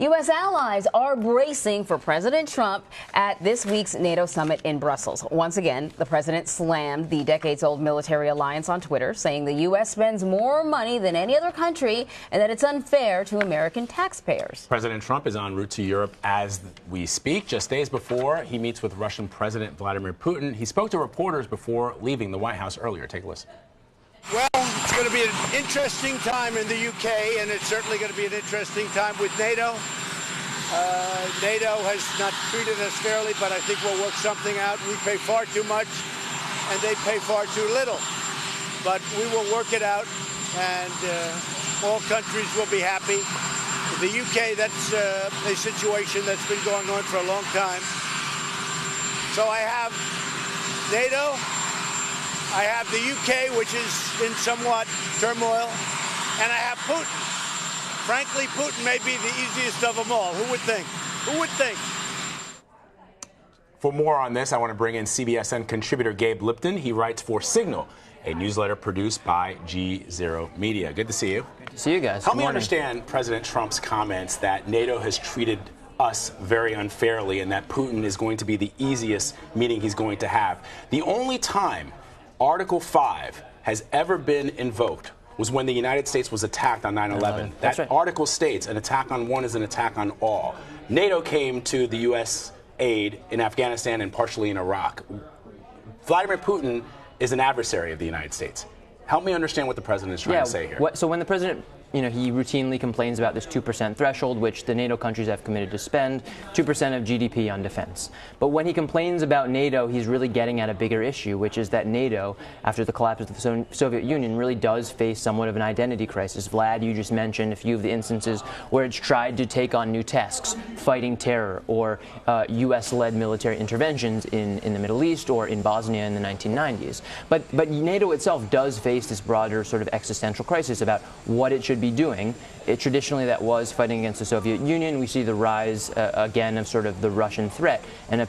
U.S. allies are bracing for President Trump at this week's NATO summit in Brussels. Once again, the president slammed the decades-old military alliance on Twitter, saying the U.S. spends more money than any other country and that it's unfair to American taxpayers. President Trump is en route to Europe as we speak. Just days before he meets with Russian President Vladimir Putin, he spoke to reporters before leaving the White House earlier. Take a listen. Well, it's going to be an interesting time in the UK, and it's certainly going to be an interesting time with NATO. NATO has not treated us fairly, but I think we'll work something out. We pay far too much, and they pay far too little. But we will work it out, and all countries will be happy. The UK, that's a situation that's been going on for a long time. So I have NATO. I have the UK, which is in somewhat turmoil, and I have Putin. Frankly, Putin may be the easiest of them all. Who would think? Who would think? For more on this, I want to bring in CBSN contributor Gabe Lipton. He writes for Signal, a newsletter produced by GZERO Media. Good to see you. Good to see you guys. Help me understand President Trump's comments that NATO has treated us very unfairly and that Putin is going to be the easiest meeting he's going to have. The only time Article 5 has ever been invoked was when the United States was attacked on 9/11. That right. Article states an attack on one is an attack on all. NATO came to the U.S. aid in Afghanistan and partially in Iraq. Vladimir Putin is an adversary of the United States. Help me understand what the president is trying to say here. So when the president, he routinely complains about this 2% threshold, which the NATO countries have committed to spend 2% of GDP on defense. But when he complains about NATO, he's really getting at a bigger issue, which is that NATO, after the collapse of the Soviet Union, really does face somewhat of an identity crisis. Vlad, you just mentioned a few of the instances where it's tried to take on new tasks, fighting terror, or U.S.-led military interventions in the Middle East or in Bosnia in the 1990s. But NATO itself does face this broader sort of existential crisis about what it should be doing. Traditionally, that was fighting against the Soviet Union. We see the rise again of sort of the Russian threat, and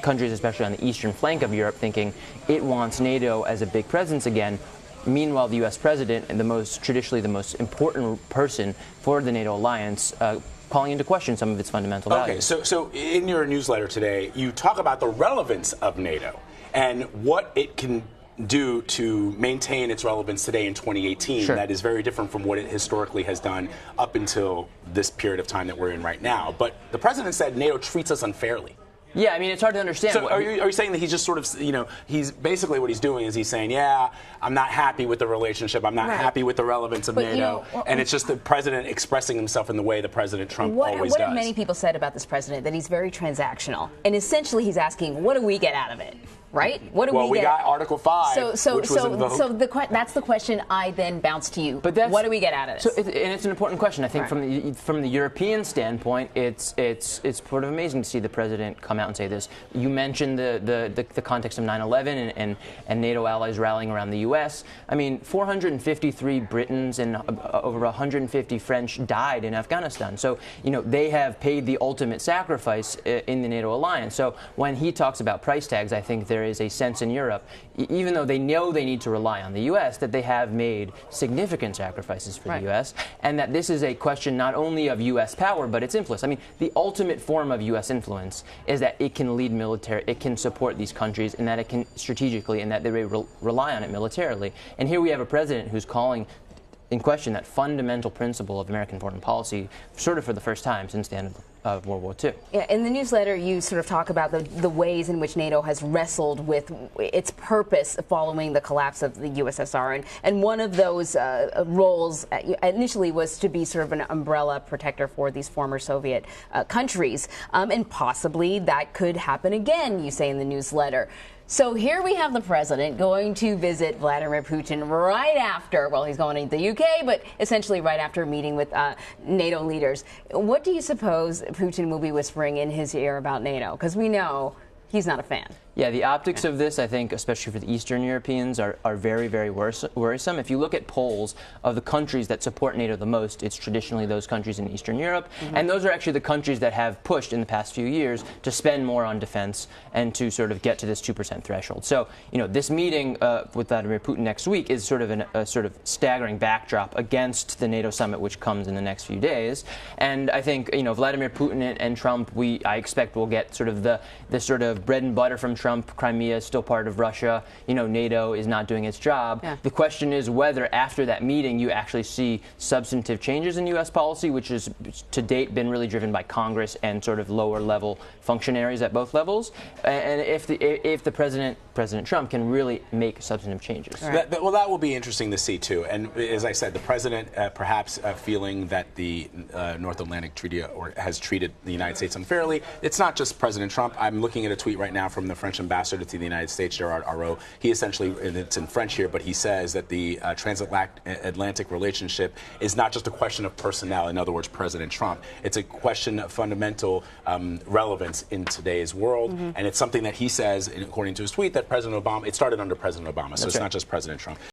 countries, especially on the eastern flank of Europe, thinking it wants NATO as a big presence again. Meanwhile, the U.S. president, and traditionally the most important person for the NATO alliance, calling into question some of its fundamental values. Okay, so in your newsletter today, you talk about the relevance of NATO and what it can do to maintain its relevance today in 2018. Sure. That is very different from what it historically has done up until this period of time that we're in right now. But the president said NATO treats us unfairly. Yeah, I mean, it's hard to understand. So are you saying that he's just sort of, he's basically what he's doing is he's saying, yeah, I'm not happy with the relationship. I'm not happy with the relevance of NATO. And it's just the president expressing himself in the way that President Trump always does. What have many people said about this president? That he's very transactional. And essentially he's asking, what do we get out of it? Right? What do we get? Got Article 5, which was invoked. So that's the question I then bounce to you. But what do we get out of this? And it's an important question. I think from the European standpoint, it's sort of amazing to see the president come out and say this. You mentioned the context of 9/11 and NATO allies rallying around the U.S. I mean, 453 Britons and over 150 French died in Afghanistan. So they have paid the ultimate sacrifice in the NATO alliance. So when he talks about price tags, I think there is a sense in Europe, even though they know they need to rely on the U.S., that they have made significant sacrifices for the U.S., and that this is a question not only of U.S. power, but its influence. I mean, the ultimate form of U.S. influence is that it can lead military, it can support these countries, and that it can strategically, and that they rely on it militarily. And here we have a president who's calling in question that fundamental principle of American foreign policy, sort of for the first time since the end of World War II. Yeah, in the newsletter, you sort of talk about the ways in which NATO has wrestled with its purpose following the collapse of the USSR, and one of those roles initially was to be sort of an umbrella protector for these former Soviet countries, and possibly that could happen again, you say in the newsletter. So here we have the president going to visit Vladimir Putin right after, well, he's going to the UK, but essentially right after meeting with NATO leaders. What do you suppose Putin will be whispering in his ear about NATO? Because we know he's not a fan. Yeah, the optics of this, I think, especially for the Eastern Europeans, are very, very worrisome. If you look at polls of the countries that support NATO the most, it's traditionally those countries in Eastern Europe. And those are actually the countries that have pushed in the past few years to spend more on defense and to sort of get to this 2% threshold. So, this meeting with Vladimir Putin next week is sort of a sort of staggering backdrop against the NATO summit, which comes in the next few days. And I think, Vladimir Putin and Trump, I expect will get sort of the sort of bread and butter from Trump. Crimea is still part of Russia. NATO is not doing its job. Yeah. The question is whether after that meeting you actually see substantive changes in U.S. policy, which has to date been really driven by Congress and sort of lower level functionaries at both levels. And if the President Trump can really make substantive changes. Right. That will be interesting to see too. And as I said, the president perhaps feeling that the North Atlantic Treaty has treated the United States unfairly. It's not just President Trump. I'm looking at a tweet right now from the French ambassador to the United States, Gerard Arrault. He essentially, and it's in French here, but he says that the transatlantic relationship is not just a question of personnel, in other words, President Trump. It's a question of fundamental relevance in today's world, and it's something that he says, according to his tweet, that President Obama, it started under President Obama, so it's not just President Trump.